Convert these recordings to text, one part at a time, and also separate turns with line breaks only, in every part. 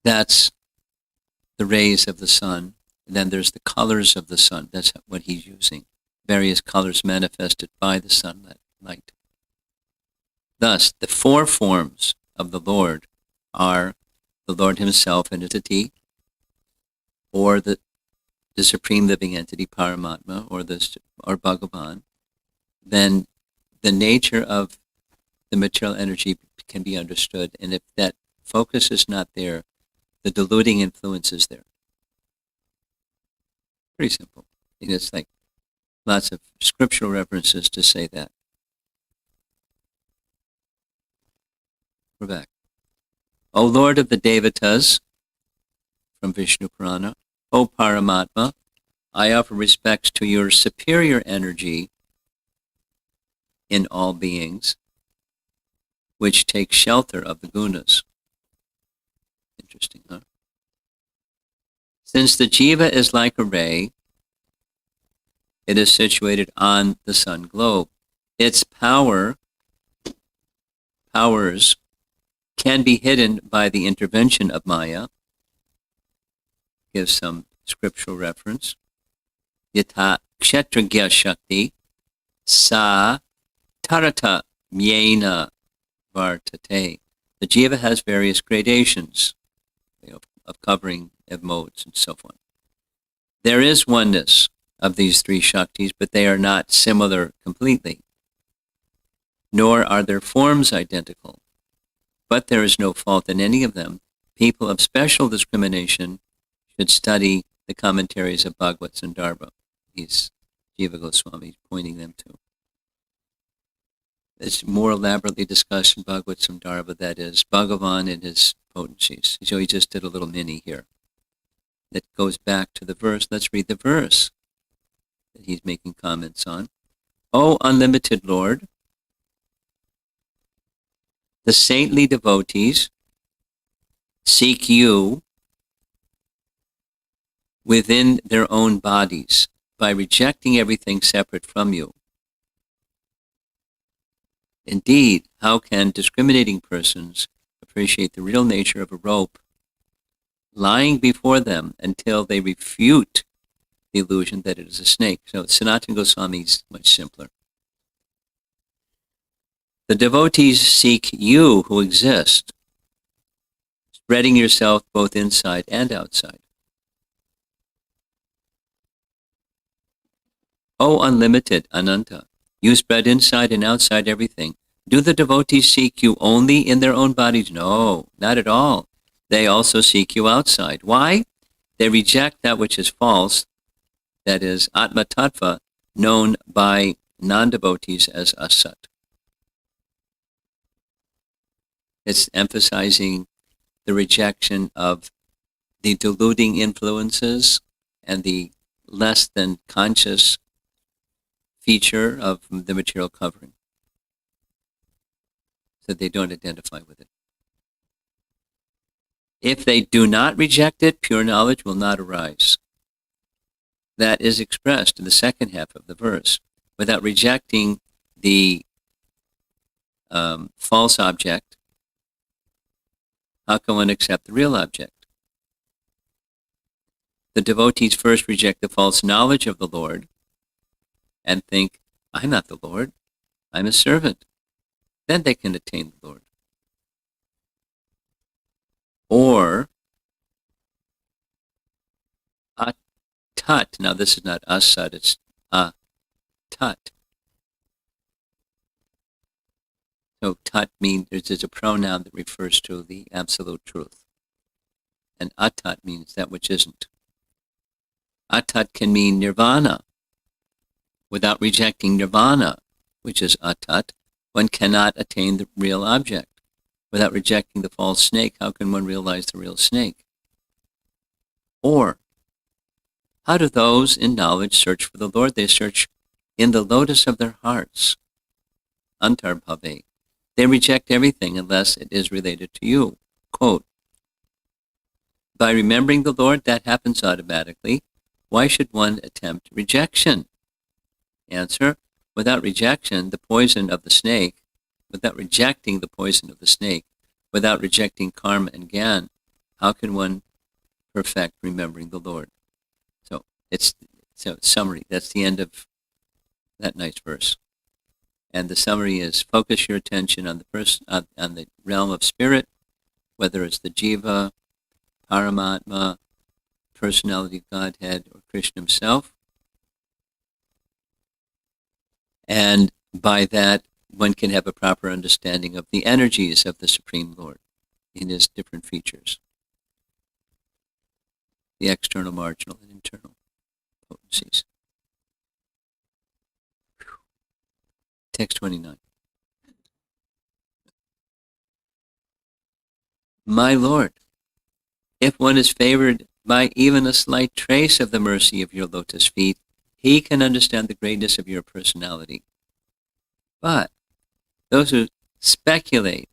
That's the rays of the sun. And then there's the colors of the sun. That's what he's using. Various colors manifested by the sunlight. Thus, the four forms of the Lord are the Lord himself, an entity, or the supreme living entity, Paramatma, or Bhagavan. Then the nature of the material energy can be understood, and if that focus is not there, the diluting influence is there. Pretty simple. And it's like lots of scriptural references to say that. We're back. O Lord of the Devatas, from Vishnu Purana, O Paramatma, I offer respects to your superior energy in all beings, which takes shelter of the gunas. Interesting, huh? Since the jiva is like a ray, it is situated on the sun globe. Its powers can be hidden by the intervention of Maya. Gives some scriptural reference. Yata kshetragya shakti sa tarata myena vartate. The jiva has various gradations, of covering of modes and so on. There is oneness of these three shaktis, but they are not similar completely, nor are their forms identical. But there is no fault in any of them. People of special discrimination should study the commentaries of Bhagavad Sandarbha. He's Jiva Goswami pointing them to. It's more elaborately discussed in Bhagavad Sandarbha, that is, Bhagavan and his potencies. So he just did a little mini here that goes back to the verse. Let's read the verse that he's making comments on. O unlimited Lord, the saintly devotees seek you within their own bodies by rejecting everything separate from you. Indeed, how can discriminating persons appreciate the real nature of a rope lying before them until they refute the illusion that it is a snake? So Sanatana Goswami is much simpler. The devotees seek you who exist, spreading yourself both inside and outside. O unlimited Ananta, you spread inside and outside everything. Do the devotees seek you only in their own bodies? No, not at all. They also seek you outside. Why? They reject that which is false, that is, Atma Tattva, known by non-devotees as Asat. It's emphasizing the rejection of the deluding influences and the less than conscious feature of the material covering, so they don't identify with it. If they do not reject it, pure knowledge will not arise. That is expressed in the second half of the verse. Without rejecting the false object, how can one accept the real object? The devotees first reject the false knowledge of the Lord and think, I'm not the Lord, I'm a servant. Then they can attain the Lord. Or atat. Now this is not asat, it's atat. So tat means there's a pronoun that refers to the absolute truth. And atat means that which isn't. Atat can mean nirvana. Without rejecting nirvana, which is atat, one cannot attain the real object. Without rejecting the false snake, how can one realize the real snake? Or, how do those in knowledge search for the Lord? They search in the lotus of their hearts. Antarbhave. They reject everything unless it is related to you. Quote, by remembering the Lord, that happens automatically. Why should one attempt rejection? Answer, without rejection, the poison of the snake, without rejecting the poison of the snake, without rejecting karma and gyan, How can one perfect remembering the Lord? So summary. That's the end of that nice verse. And the summary is: focus your attention on the realm of spirit, whether it's the Jiva, Paramatma, personality of Godhead, or Krishna himself. And by that, one can have a proper understanding of the energies of the Supreme Lord in his different features, the external, marginal, and internal potencies. Text 29. My Lord, if one is favored by even a slight trace of the mercy of your lotus feet, he can understand the greatness of your personality. But those who speculate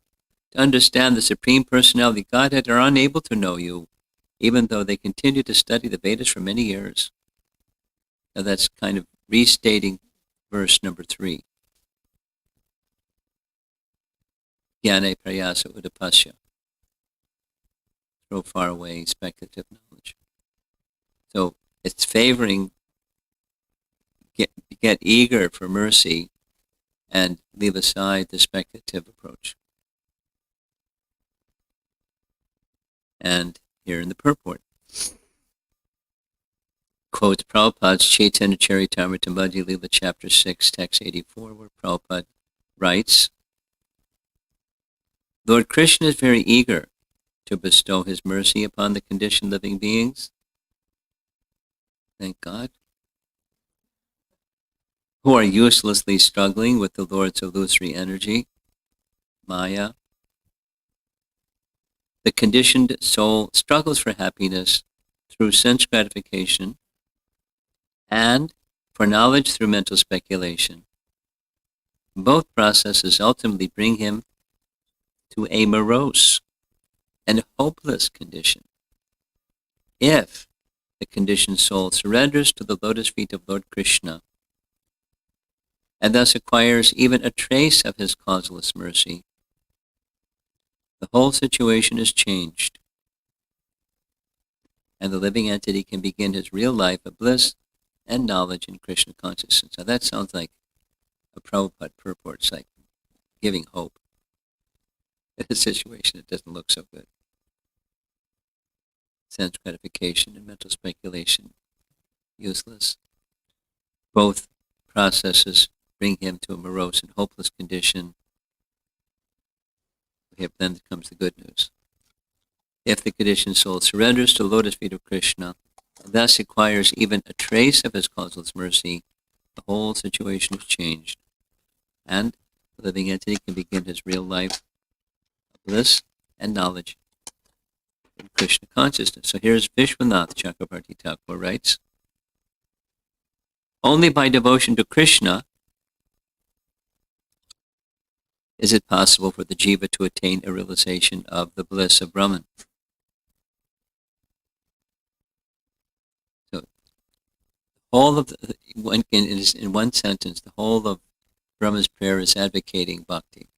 to understand the Supreme Personality of Godhead are unable to know you, even though they continue to study the Vedas for many years. Now that's kind of restating verse number 3. Jnane prayasa udapasya. Throw far away speculative knowledge. So it's favoring, get eager for mercy and leave aside the speculative approach. And here in the purport, quotes Prabhupada's Chaitanya Charitamrita Madhya Lila chapter 6, text 84, where Prabhupada writes, Lord Krishna is very eager to bestow his mercy upon the conditioned living beings. Thank God. Who are uselessly struggling with the Lord's illusory energy, Maya. The conditioned soul struggles for happiness through sense gratification and for knowledge through mental speculation. Both processes ultimately bring him to a morose and hopeless condition. If the conditioned soul surrenders to the lotus feet of Lord Krishna and thus acquires even a trace of his causeless mercy, the whole situation is changed, and the living entity can begin his real life of bliss and knowledge in Krishna consciousness. Now that sounds like a Prabhupada purport. It's like giving hope in a situation that doesn't look so good. Sense gratification and mental speculation, useless. Both processes bring him to a morose and hopeless condition. Then comes the good news. If the conditioned soul surrenders to the lotus feet of Krishna, and thus acquires even a trace of his causeless mercy, the whole situation is changed, and the living entity can begin his real life of bliss and knowledge in Krishna consciousness. So here's Vishwanath Chakrabarti Thakur writes, only by devotion to Krishna is it possible for the jiva to attain a realization of the bliss of Brahman. So, all of in one sentence, the whole of Brahma's prayer is advocating bhakti.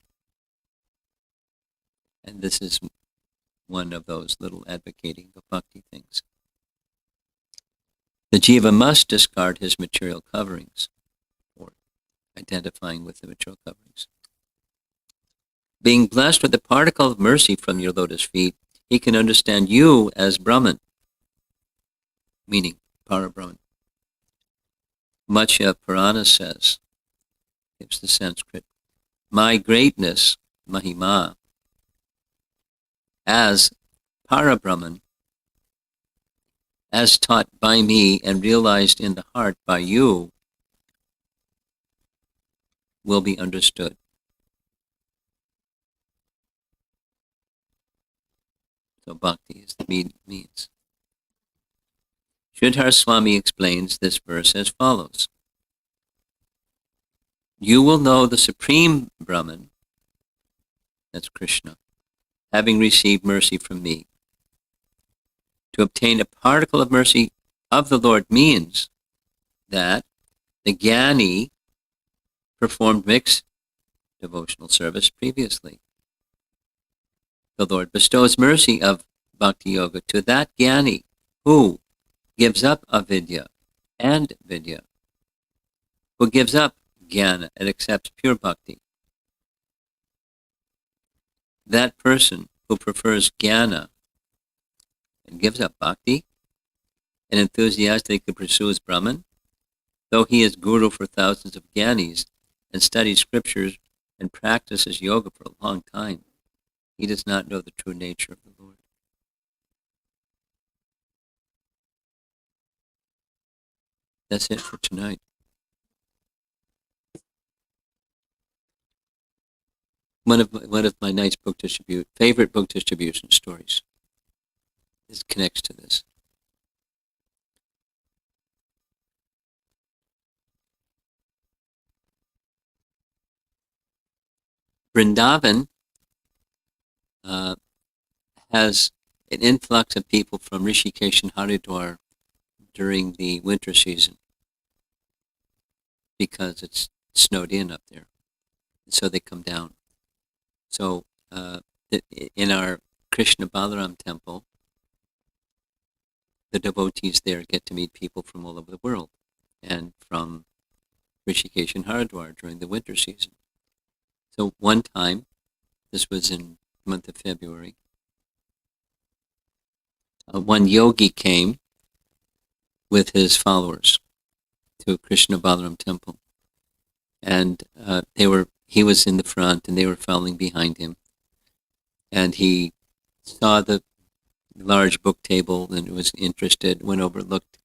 And this is one of those little advocating of bhakti things. The jiva must discard his material coverings, or identifying with the material coverings. Being blessed with a particle of mercy from your lotus feet, he can understand you as Brahman, meaning Para-Brahman. Matsya Purana says, gives the Sanskrit, my greatness, Mahima, as Para-Brahman, as taught by me and realized in the heart by you, will be understood. So bhakti is the means. Sridhar Swami explains this verse as follows. You will know the Supreme Brahman, that's Krishna, having received mercy from me. To obtain a particle of mercy of the Lord means that the Jnani performed mixed devotional service previously. The Lord bestows mercy of bhakti yoga to that jnani who gives up avidya and vidya, who gives up jnana and accepts pure bhakti. That person who prefers jnana and gives up bhakti and enthusiastically pursues Brahman, though he is guru for thousands of jnanis and studies scriptures and practices yoga for a long time, he does not know the true nature of the Lord. That's it for tonight. One of my nice favorite book distribution stories connects to this. Vrindavan has an influx of people from Rishikesh and Haridwar during the winter season because it's snowed in up there. And so they come down. So in our Krishna Balaram temple, the devotees there get to meet people from all over the world and from Rishikesh and Haridwar during the winter season. So one time, this was in the month of February, one yogi came with his followers to Krishna Balaram temple. And he was in the front and they were following behind him. And he saw the large book table and was interested, went over, looked,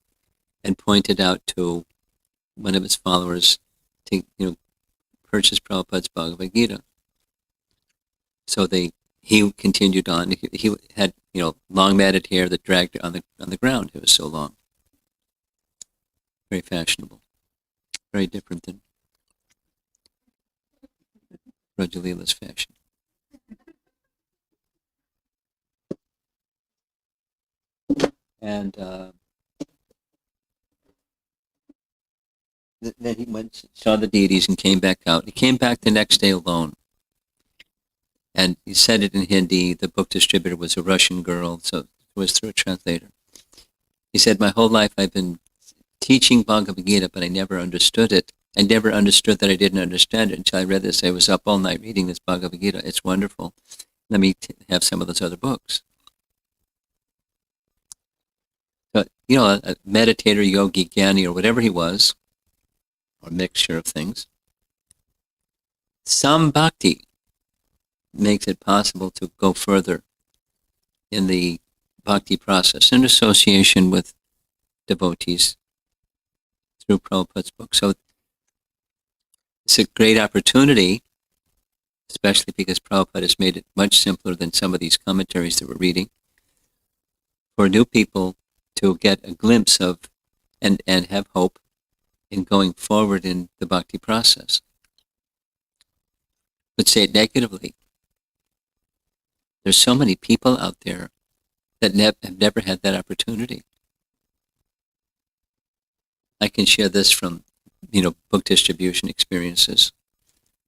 and pointed out to one of his followers to purchase Prabhupada's Bhagavad Gita. So he continued on. He had long matted hair that dragged on the ground. It was so long. Very fashionable. Very different than Rajalila's fashion. And then he went, saw the deities and came back out. He came back the next day alone. And he said it in Hindi. The book distributor was a Russian girl, so it was through a translator. He said, my whole life I've been teaching Bhagavad Gita, but I never understood it. I never understood that I didn't understand it until I read this. I was up all night reading this Bhagavad Gita. It's wonderful. Let me have some of those other books. So, a meditator, yogi, jnani, or whatever he was, or mixture of things, some bhakti makes it possible to go further in the bhakti process in association with devotees through Prabhupada's book. So it's a great opportunity, especially because Prabhupada has made it much simpler than some of these commentaries that we're reading, for new people to get a glimpse of and have hope in going forward in the bhakti process. But say it negatively, there's so many people out there that have never had that opportunity. I can share this from, book distribution experiences.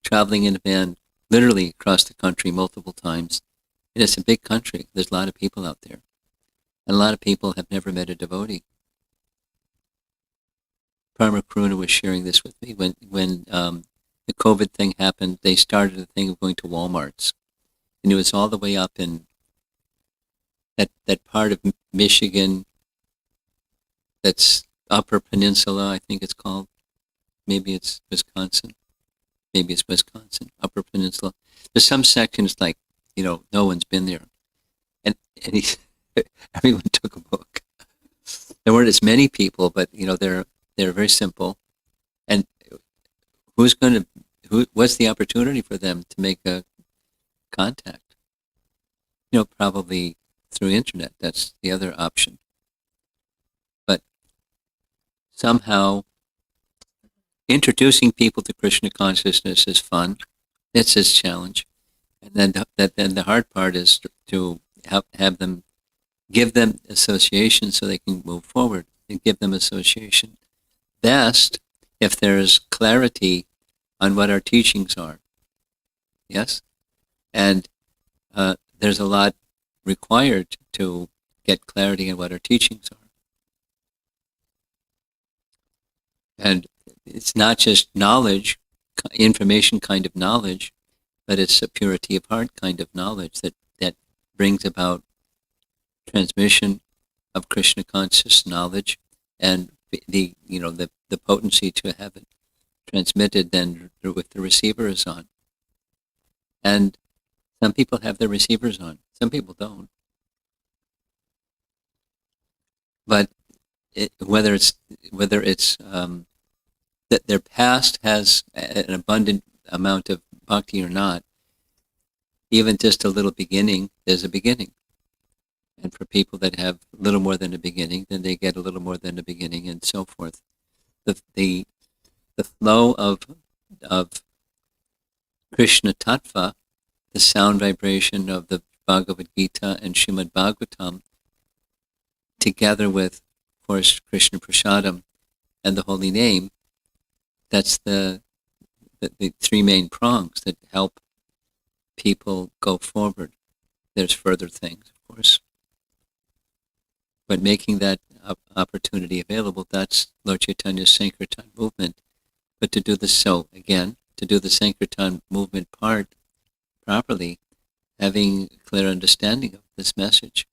Traveling in a van literally across the country multiple times. And it's a big country. There's a lot of people out there. And a lot of people have never met a devotee. Parma Karuna was sharing this with me. When the COVID thing happened, they started a thing of going to Walmarts. And it was all the way up in that part of Michigan that's Upper Peninsula, I think it's called. Maybe it's Wisconsin. Upper Peninsula. There's some sections like, no one's been there. And everyone took a book. There weren't as many people, but, they're very simple. And what's the opportunity for them to make a contact? Probably through internet. That's the other option. But somehow introducing people to Krishna consciousness is fun. It's his challenge. And then the hard part is to have them, give them association so they can move forward, and give them association best if there's clarity on what our teachings are. Yes? And there's a lot required to get clarity in what our teachings are. And it's not just knowledge, information kind of knowledge, but it's a purity of heart kind of knowledge that brings about transmission of Krishna conscious knowledge and the potency to have it transmitted then with the receiver is on. And some people have their receivers on, some people don't. But whether it's that their past has an abundant amount of bhakti or not, even just a little beginning is a beginning. And for people that have a little more than a beginning, then they get a little more than a beginning, and so forth. The flow of Krishna Tattva, the sound vibration of the Bhagavad Gita and Srimad Bhagavatam, together with, of course, Krishna Prasadam and the holy name, that's the three main prongs that help people go forward. There's further things, of course. But making that opportunity available, that's Lord Chaitanya's Sankirtan movement. But to do the Sankirtan movement part properly, having a clear understanding of this message.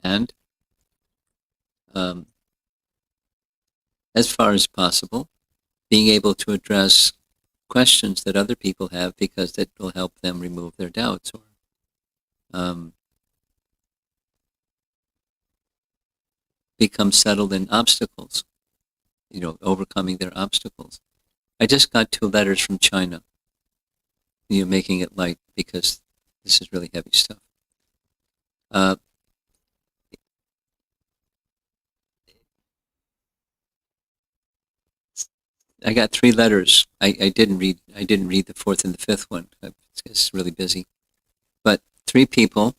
And as far as possible, being able to address questions that other people have because that will help them remove their doubts or become settled in obstacles, overcoming their obstacles. I just got 2 letters from China, making it light because this is really heavy stuff. I got 3 letters. I didn't read the 4th and the 5th one. It's really busy. But 3 people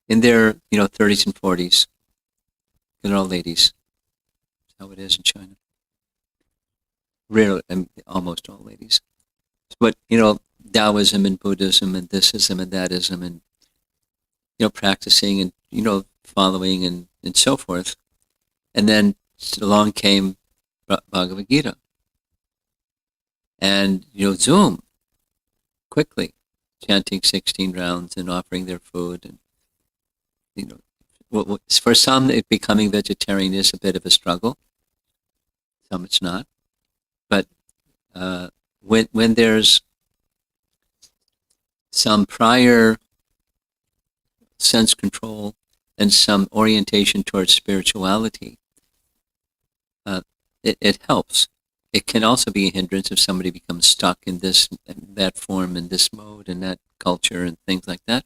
in their 30s and 40s. They're all ladies. That's how it is in China. Rarely, almost all ladies. But Taoism and Buddhism and thisism and thatism and practicing and following and so forth. And then along came Bhagavad Gita. And Zoom quickly, chanting 16 rounds and offering their food and for some, becoming vegetarian is a bit of a struggle. Some it's not. But when there's some prior sense control and some orientation towards spirituality, it helps. It can also be a hindrance if somebody becomes stuck in this, that form, in this mode, and that culture, and things like that.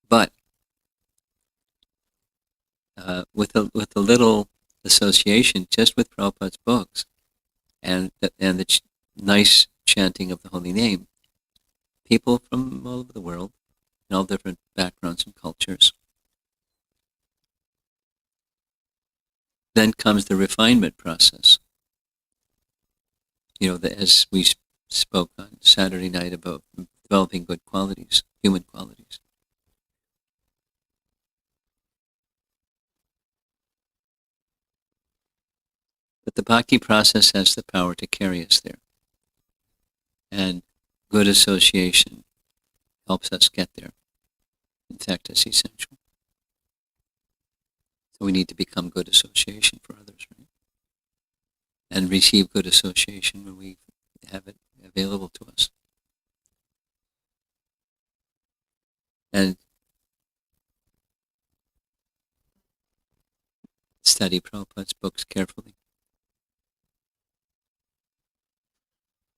But with a little association, just with Prabhupada's books, and the nice chanting of the holy name, people from all over the world, in all different backgrounds and cultures. Then comes the refinement process. As we spoke on Saturday night about developing good qualities, human qualities. But the bhakti process has the power to carry us there. And good association helps us get there. In fact, it's essential. So we need to become good association for others, right? And receive good association when we have it available to us. And study Prabhupada's books carefully.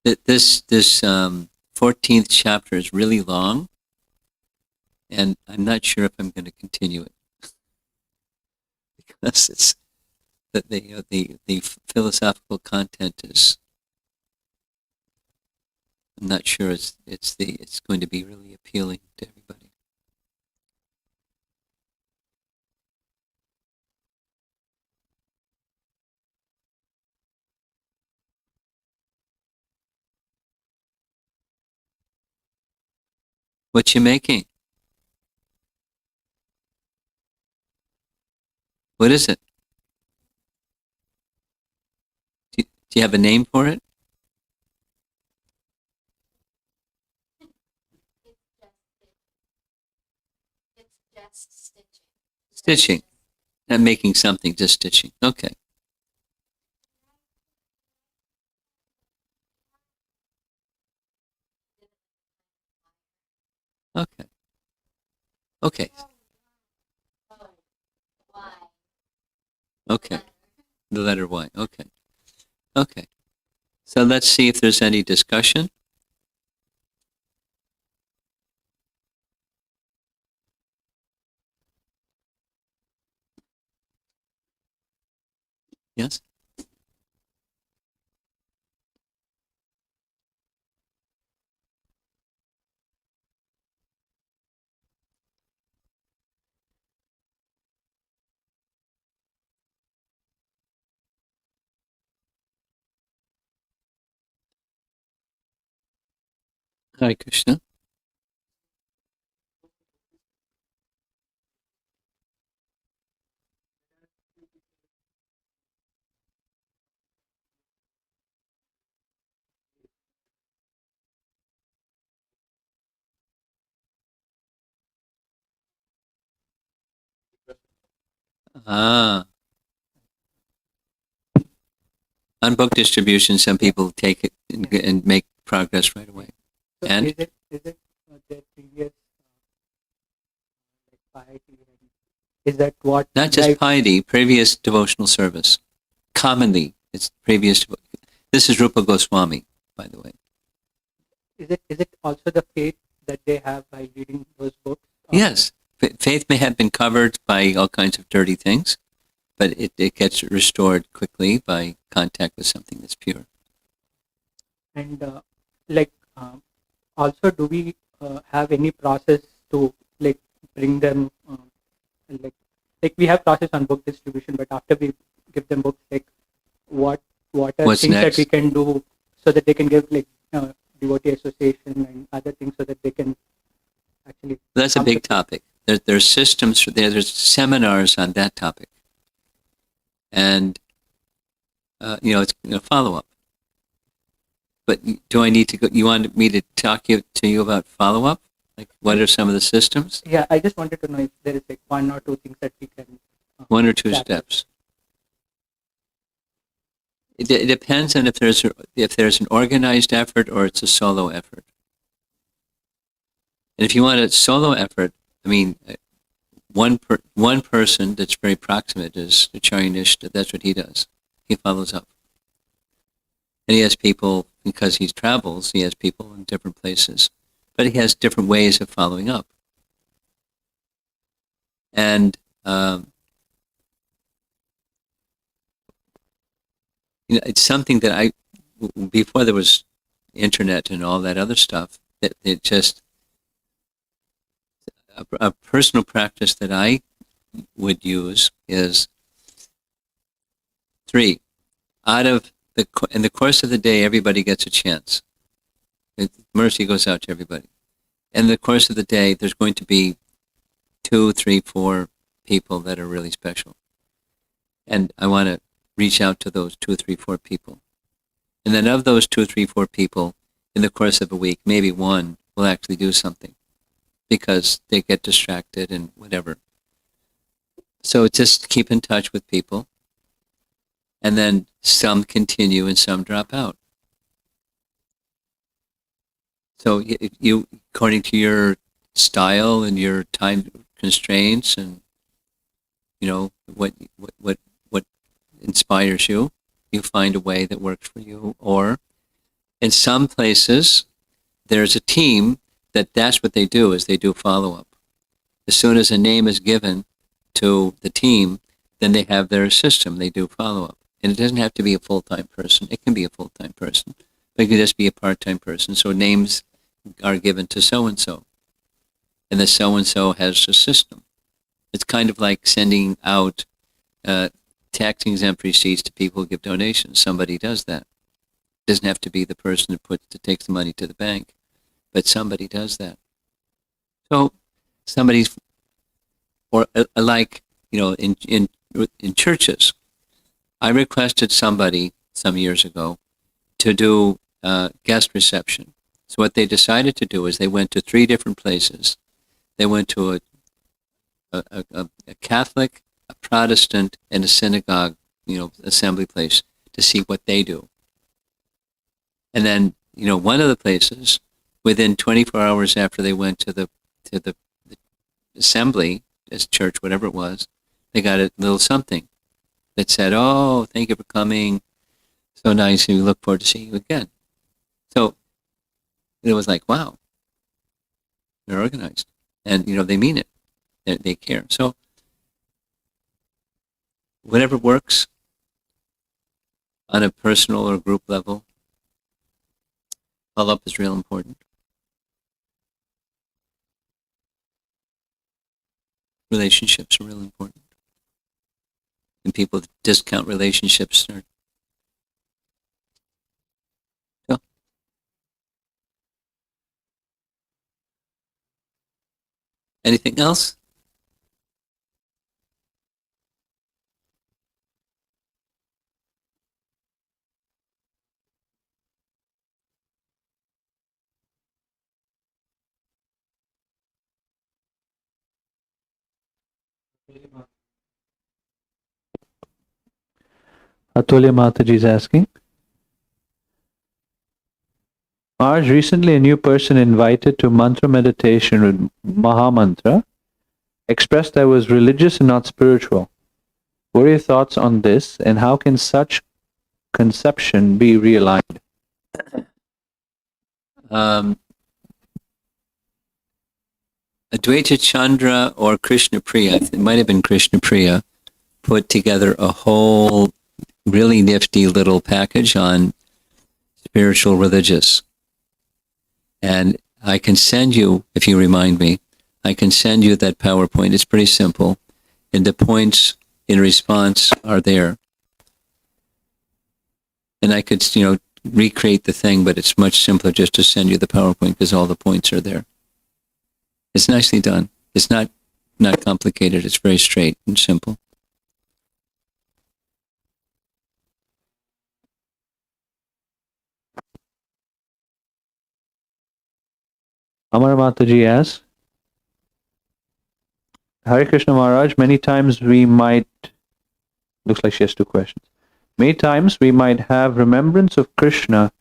This 14th chapter is really long, and I'm not sure if I'm going to continue it because it's that the philosophical content is. I'm not sure it's going to be really appealing to everybody. What you making? What is it? Do you have a name for it? Stitching. Not making something, just stitching. Okay. Okay. Okay. Okay. The letter Y. Okay. Okay. So let's see if there's any discussion. Yes? Hare Krishna. Ah. On book distribution, some people take it and make progress right away.
So
And
is it their previous like piety? Is that what?
not just piety, previous devotional service. Commonly, it's previous. This is Rupa Goswami, by the way.
Is it also the faith that they have by reading those books?
Yes, faith may have been covered by all kinds of dirty things, but it gets restored quickly by contact with something that's pure.
And like also, do we have any process to like bring them like we have process on book distribution, but after we give them books, like what are
What's
things that
next?
we can do so that they can give like devotee association and other things so that they can actually.
That's a
come
big
to-
topic. There's systems, there's seminars on that topic. And, it's follow up. But do I need to go? You want me to talk to you about follow up? Like, what are some of the systems?
Yeah, I just wanted to know if there is like one or two things that we can.
One or two
tackle.
steps. It depends on if there's an organized effort or it's a solo effort. And if you want a solo effort, I mean, one person that's very proximate is Acharya Nishta. That's what he does. He follows up. And he has people, because he travels, he has people in different places. But he has different ways of following up. And it's something that before there was internet and all that other stuff, that it just, a personal practice that I would use is 3. In the course of the day, everybody gets a chance. Mercy goes out to everybody. In the course of the day, there's going to be 2, 3, 4 people that are really special. And I want to reach out to those 2, 3, 4 people. And then of those 2, 3, 4 people, in the course of a week, maybe one will actually do something because they get distracted and whatever. So just keep in touch with people. And then some continue and some drop out. So if you, according to your style and your time constraints and what inspires you, you find a way that works for you. Or in some places, there's a team that's what they do, is they do follow-up. As soon as a name is given to the team, then they have their system. They do follow-up. And it doesn't have to be a full-time person. It can be a full-time person. But it can just be a part-time person. So names are given to so-and-so. And the so-and-so has a system. It's kind of like sending out tax-exempt receipts to people who give donations. Somebody does that. It doesn't have to be the person that takes the money to the bank. But somebody does that. So somebody's, or like, in in churches. I requested somebody some years ago to do guest reception. So what they decided to do is they went to 3 different places. They went to a Catholic, a Protestant, and a synagogue, assembly place to see what they do. And then, one of the places, within 24 hours after they went to the assembly, as church, whatever it was, they got a little something that said, "Oh, thank you for coming. So nice. We look forward to seeing you again." So it was like, wow, they're organized, and they mean it. They care. So whatever works on a personal or group level, follow-up is real important. Relationships are real important. And people discount relationships. So, anything else?
Atulya Mataji is asking, Maharaj, recently a new person invited to mantra meditation with Mahamantra expressed I was religious and not spiritual. What are your thoughts on this, and how can such conception be realigned?
Advaita Chandra or Krishna Priya, it might have been Krishna Priya, put together a whole really nifty little package on spiritual religious. And I can send you, if you remind me, I can send you that PowerPoint. It's pretty simple. And the points in response are there. And I could, recreate the thing, but it's much simpler just to send you the PowerPoint because all the points are there. It's nicely done. It's not complicated. It's very straight and simple.
Amar Mataji asks, Hare Krishna Maharaj, many times we might, looks like she has 2 questions. Many times we might have remembrance of Krishna,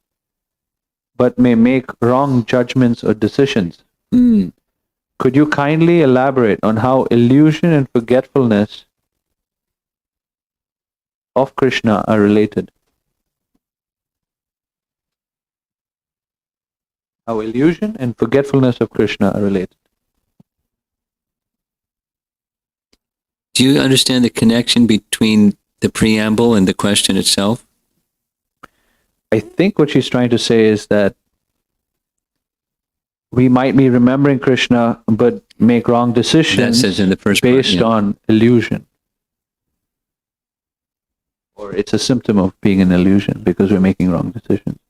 but may make wrong judgments or decisions. Could you kindly elaborate on how illusion and forgetfulness of Krishna are related? How illusion and forgetfulness of Krishna are related.
Do you understand the connection between the preamble and the question itself?
I think what she's trying to say is that we might be remembering Krishna but make wrong decisions
That says in the first
based
part, yeah.
on illusion. Or it's a symptom of being an illusion because we're making wrong decisions.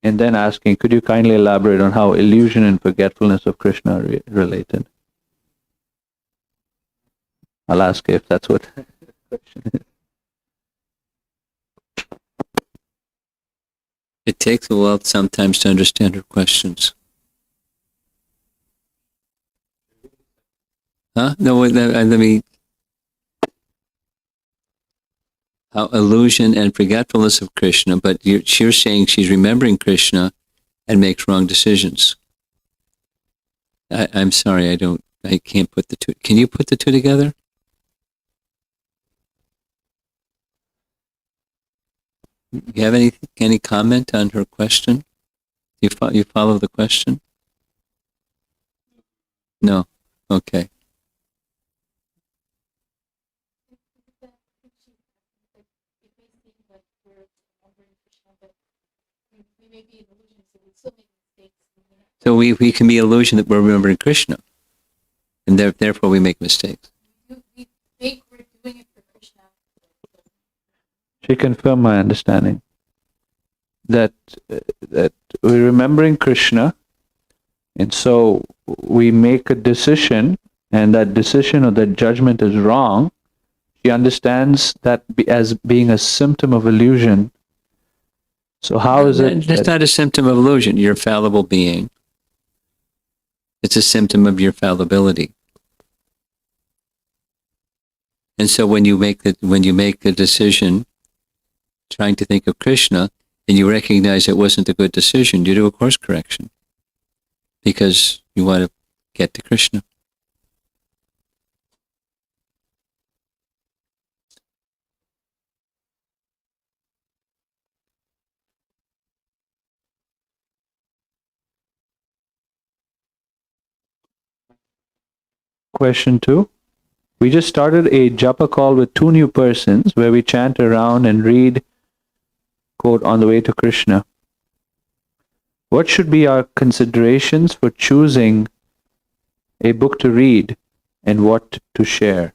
And then asking, could you kindly elaborate on how illusion and forgetfulness of Krishna are related? I'll ask if that's what the question is.
It takes a while sometimes to understand her questions. Huh? No, let me. How illusion and forgetfulness of Krishna, but you're saying she's remembering Krishna and makes wrong decisions. I'm sorry, I can't put the 2. Can you put the 2 together? You have any comment on her question? You follow the question? No. Okay. So we can be illusion that we're remembering Krishna, and therefore we make mistakes.
We think we're doing it for Krishna.
She confirmed my understanding that we're remembering Krishna, and so we make a decision and that decision or that judgment is wrong, she understands that as being a symptom of illusion. So how is it?
That's not a symptom of illusion. You're a fallible being. It's a symptom of your fallibility. And so when you make a decision, trying to think of Krishna, and you recognize it wasn't a good decision, you do a course correction because you want to get to Krishna.
Question 2. We just started a japa call with 2 new persons where we chant around and read, quote, on the way to Krishna. What should be our considerations for choosing a book to read and what to share?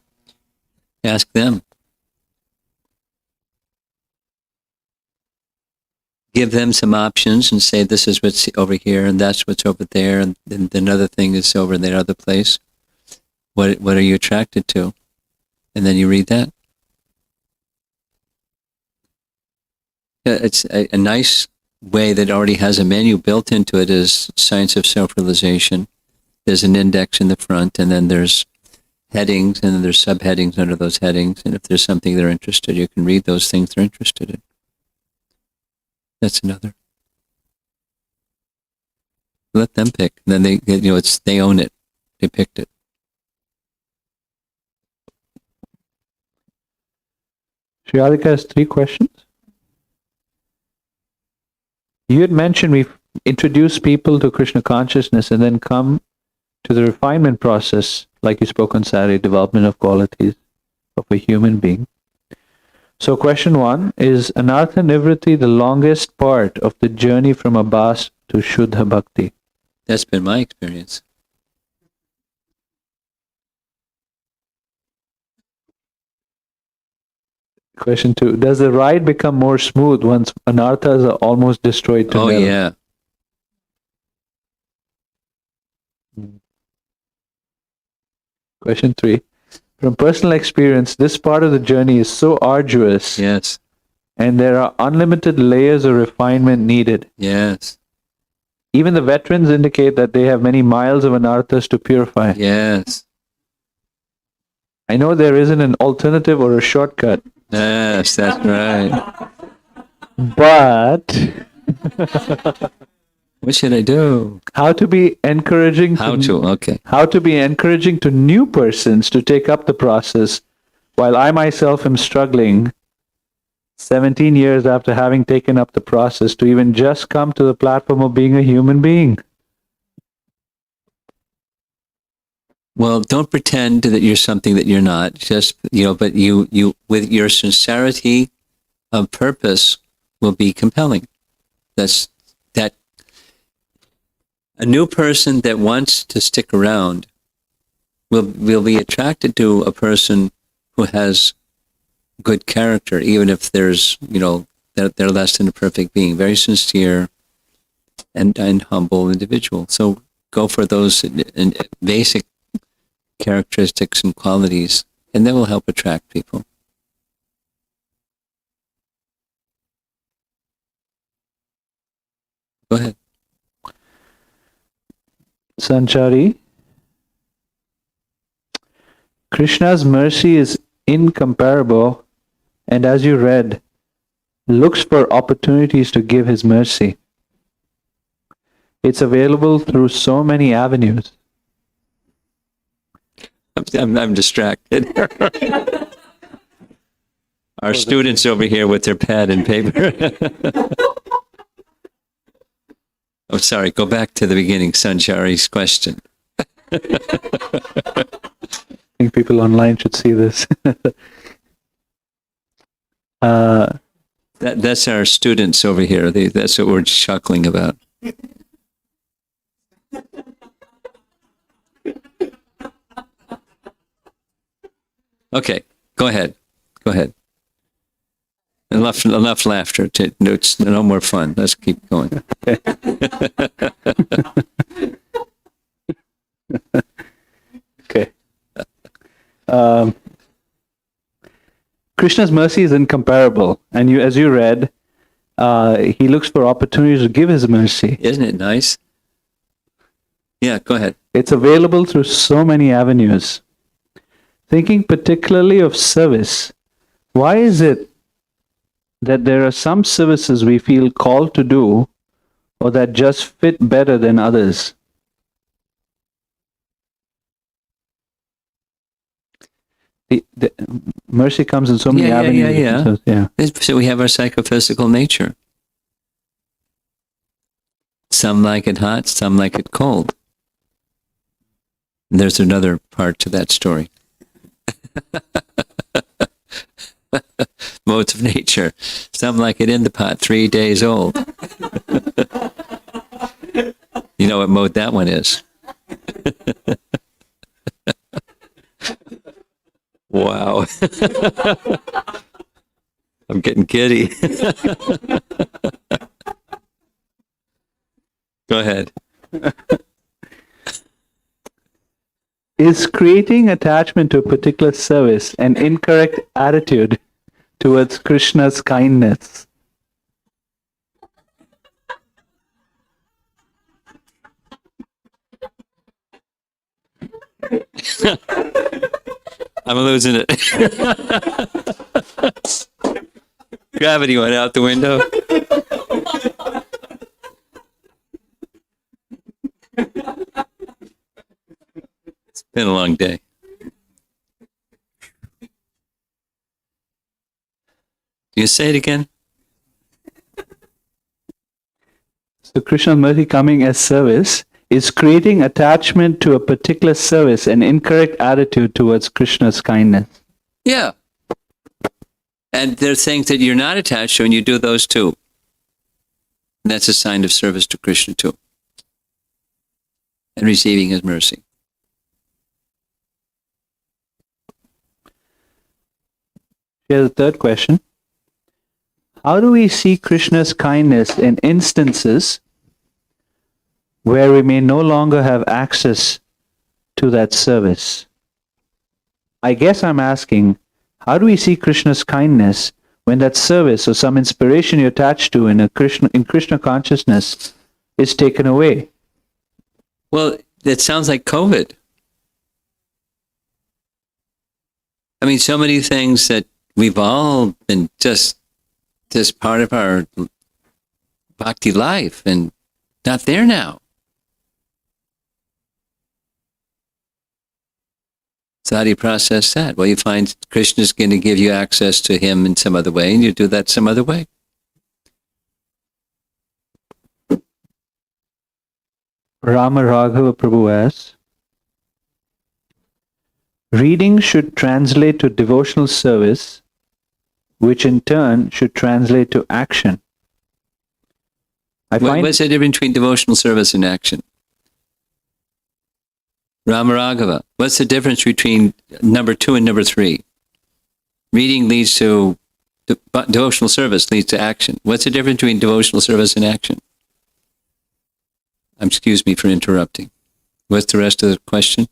Ask them. Give them some options and say, this is what's over here and that's what's over there, and then another thing is over in that other place. What are you attracted to? And then you read that. It's a nice way that already has a menu built into it is Science of Self-Realization. There's an index in the front, and then there's headings, and then there's subheadings under those headings. And if there's something they're interested, you can read those things they're interested in. That's another. Let them pick. And then they own it. They picked it.
Sri Radhika has 3 questions. You had mentioned we've introduced people to Krishna consciousness and then come to the refinement process, like you spoke on Saturday, development of qualities of a human being. So question 1, is Anartha Nivritti the longest part of the journey from Abhas to Shuddha Bhakti?
That's been my experience.
Question 2, does the ride become more smooth once Anarthas are almost destroyed to
Oh,
nil?
yeah.
Question 3, from personal experience, this part of the journey is so arduous.
Yes.
And there are unlimited layers of refinement needed.
Yes.
Even the veterans indicate that they have many miles of anarthas to purify.
Yes.
I know there isn't an alternative or a shortcut,
Yes, that's right.
but
What should I do?
how to be encouraging
Okay.
how to be encouraging to new persons to take up the process, while I myself am struggling 17 years after having taken up the process to even just come to the platform of being a human being.
Well, don't pretend that you're something that you're not. Just, but you with your sincerity of purpose will be compelling. That a new person that wants to stick around will be attracted to a person who has good character, even if there's, they're less than a perfect being, very sincere and humble individual. So go for those basic characteristics and qualities, and that will help attract people. Go ahead.
Sanchari, Krishna's mercy is incomparable, and as you read, looks for opportunities to give his mercy. It's available through so many avenues.
I'm distracted. Our students over here with their pad and paper. Oh, sorry. Go back to the beginning, Sanchari's question.
I think people online should see this.
That's our students over here. That's what we're chuckling about. Okay, go ahead. Enough laughter. No more fun. Let's keep going.
Okay. Krishna's mercy is incomparable, and as you read, he looks for opportunities to give his mercy.
Isn't it nice? Yeah, go ahead.
It's available through so many avenues. Thinking particularly of service, why is it that there are some services we feel called to do or that just fit better than others? The mercy comes in so many avenues.
So we have our psychophysical nature. Some like it hot, some like it cold. And there's another part to that story. Modes of nature. Some like it in the pot, 3 days old. You know what mode that one is. Wow. I'm getting giddy. Go ahead.
Is creating attachment to a particular service an incorrect attitude towards Krishna's kindness?
I'm losing it. Gravity went out the window. It's been a long day. You say it again?
So Krishna's mercy coming as service. Is creating attachment to a particular service an incorrect attitude towards Krishna's kindness?
Yeah. And there are things that you're not attached to, and you do those too. And that's a sign of service to Krishna too. And receiving his mercy.
Here's the third question. How do we see Krishna's kindness in instances where we may no longer have access to that service? I guess I'm asking, how do we see Krishna's kindness when that service or some inspiration you're attached to in Krishna consciousness is taken away?
Well, that sounds like COVID. I mean, so many things that we've all been just part of our bhakti life and not there now. So how do you process that? Well, you find Krishna's going to give you access to him in some other way, and you do that some other way.
Rama Raghava Prabhu asks, reading should translate to devotional service, which in turn should translate to action.
What's the difference between devotional service and action? Rama Raghava, what's the difference between number 2 and number 3? Reading leads to, devotional service leads to action. What's the difference between devotional service and action? Excuse me for interrupting. What's the rest of the question?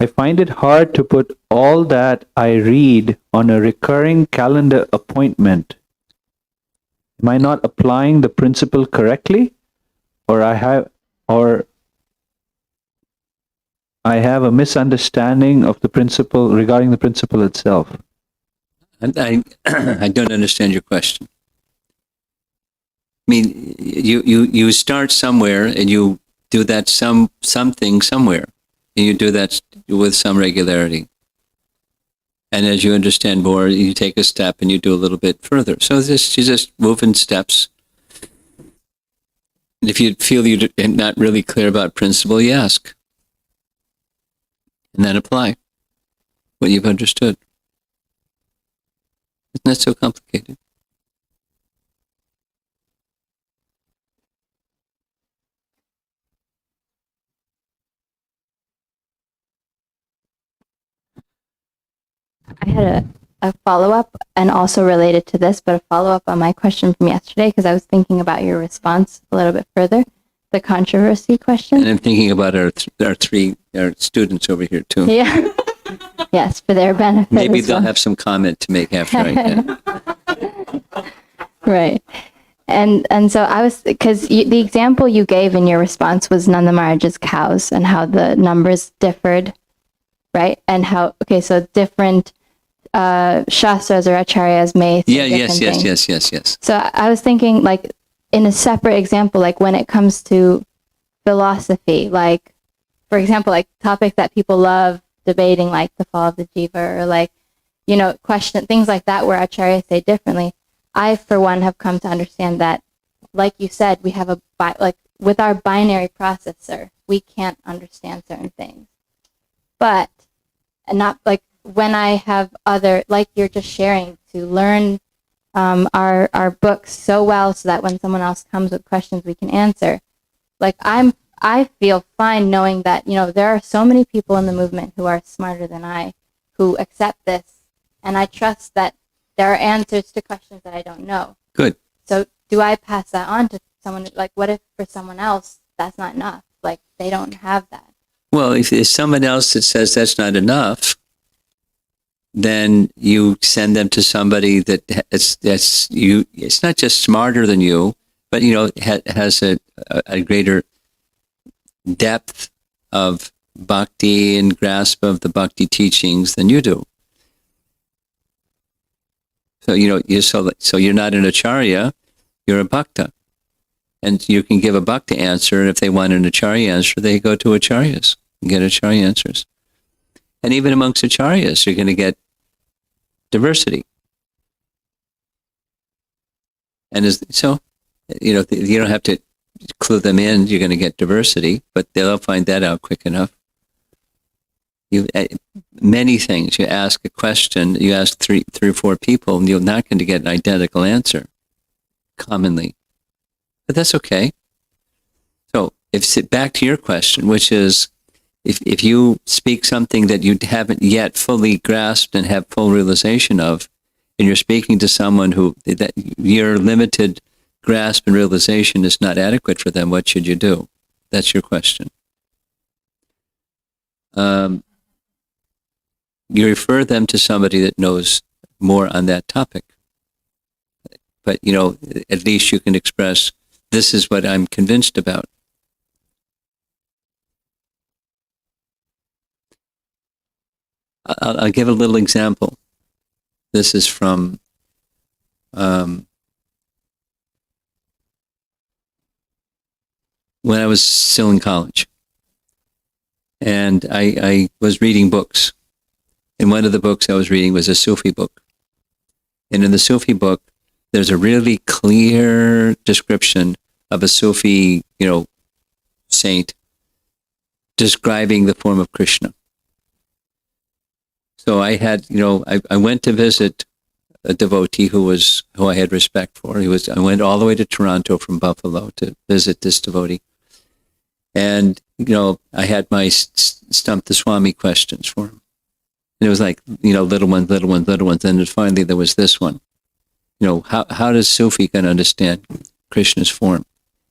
I find it hard to put all that I read on a recurring calendar appointment. Am I not applying the principle correctly? Or I have a misunderstanding of the principle regarding the principle itself.
I don't understand your question. I mean, you start somewhere and you do that something somewhere, and you do that with some regularity. And as you understand more, you take a step and you do a little bit further. So you just move in steps. And if you feel you're not really clear about principle, you ask. And then apply what you've understood. Isn't that so complicated?
I had a follow-up and also related to this, but a follow-up on my question from yesterday because I was thinking about your response a little bit further, the controversy question.
And I'm thinking about our students over here too.
Yeah. Yes, for their benefit.
Maybe
as
they'll
well.
have some comment to make after I end.
Right. And so I was, because the example you gave in your response was Nanda Maharaj's cows and how the numbers differed, right? And how, okay, so different shastras or acharyas may say
Yeah, yes,
different things.
yes.
So I was thinking, like, in a separate example, like when it comes to philosophy, like, for example, like topics that people love debating, like the fall of the jiva, or like, question things like that where acharyas say differently. I, for one, have come to understand that, like you said, we have like with our binary processor, we can't understand certain things. But not like when I have other, like you're just sharing, to learn our books so well so that when someone else comes with questions, we can answer. Like I feel fine knowing that, there are so many people in the movement who are smarter than I, who accept this, and I trust that there are answers to questions that I don't know.
Good.
So do I pass that on to someone? Like, what if for someone else that's not enough? Like, they don't have that.
Well, if there's someone else that says that's not enough, then you send them to somebody that's you. It's not just smarter than you, but has a greater depth of bhakti and grasp of the bhakti teachings than you do. So so you're not an acharya, you're a bhakta, and you can give a bhakta answer. And if they want an acharya answer, they go to acharyas and get acharya answers. And even amongst acharyas, you're going to get diversity. And you don't have to clue them in. You're going to get diversity, but they'll find that out quick enough. Many things. You ask a question, you ask three or four people, and you're not going to get an identical answer commonly. But that's okay. So back to your question, which is, if you speak something that you haven't yet fully grasped and have full realization of, and you're speaking to someone that your limited grasp and realization is not adequate for them, what should you do? That's your question. You refer them to somebody that knows more on that topic. But, at least you can express, this is what I'm convinced about. I'll give a little example. This is from when I was still in college. And I was reading books. And one of the books I was reading was a Sufi book. And in the Sufi book, there's a really clear description of a Sufi, saint describing the form of Krishna. So I had, I went to visit a devotee who I had respect for. I went all the way to Toronto from Buffalo to visit this devotee. And, I had my Stump the Swami questions for him. And it was like, little ones. And then finally there was this one. How does Sufi can understand Krishna's form?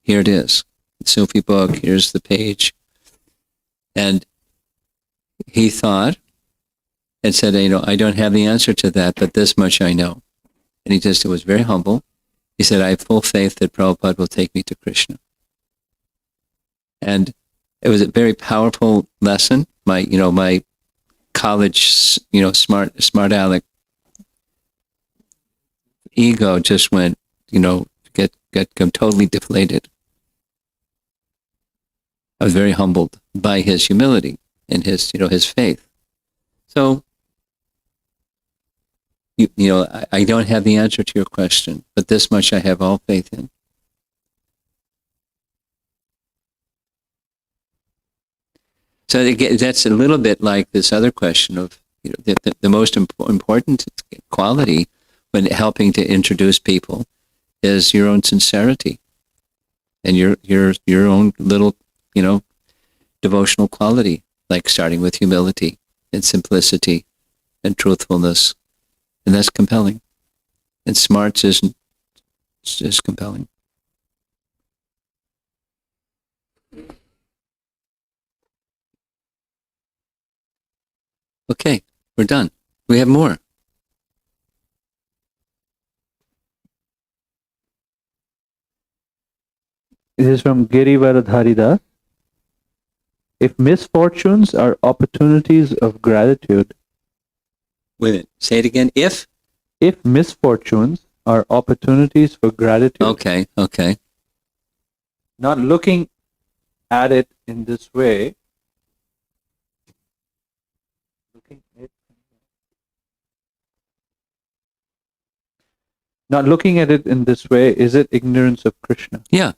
Here it is. The Sufi book, here's the page. And he thought and said, I don't have the answer to that, but this much I know. And it was very humble. He said, I have full faith that Prabhupada will take me to Krishna. And it was a very powerful lesson. My college, smart aleck ego just went, get totally deflated. I was very humbled by his humility and his faith. So, I don't have the answer to your question, but this much I have all faith in. So again, that's a little bit like this other question of the most important quality when helping to introduce people is your own sincerity and your own little devotional quality, like starting with humility and simplicity and truthfulness, and that's compelling. And smarts isn't as compelling. Okay. We're done. We have more.
This is from Girivaradharida. If misfortunes are opportunities of gratitude,
Wait a minute. Say it again. If?
if misfortunes are opportunities for gratitude,
Okay, okay.
not looking at it in this way, not looking at it in this way, is it ignorance of Krishna?
Yeah.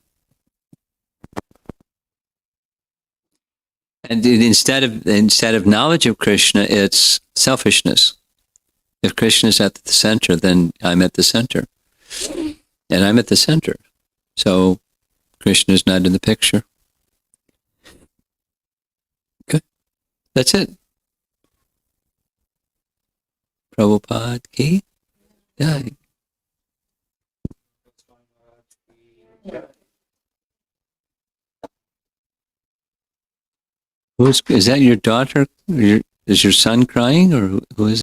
And instead of knowledge of Krishna, it's selfishness. If Krishna is at the center, then I'm at the center. And I'm at the center. So Krishna is not in the picture. Good. That's it. Prabhupada ki jai. Is that your daughter? Is your son crying, or who is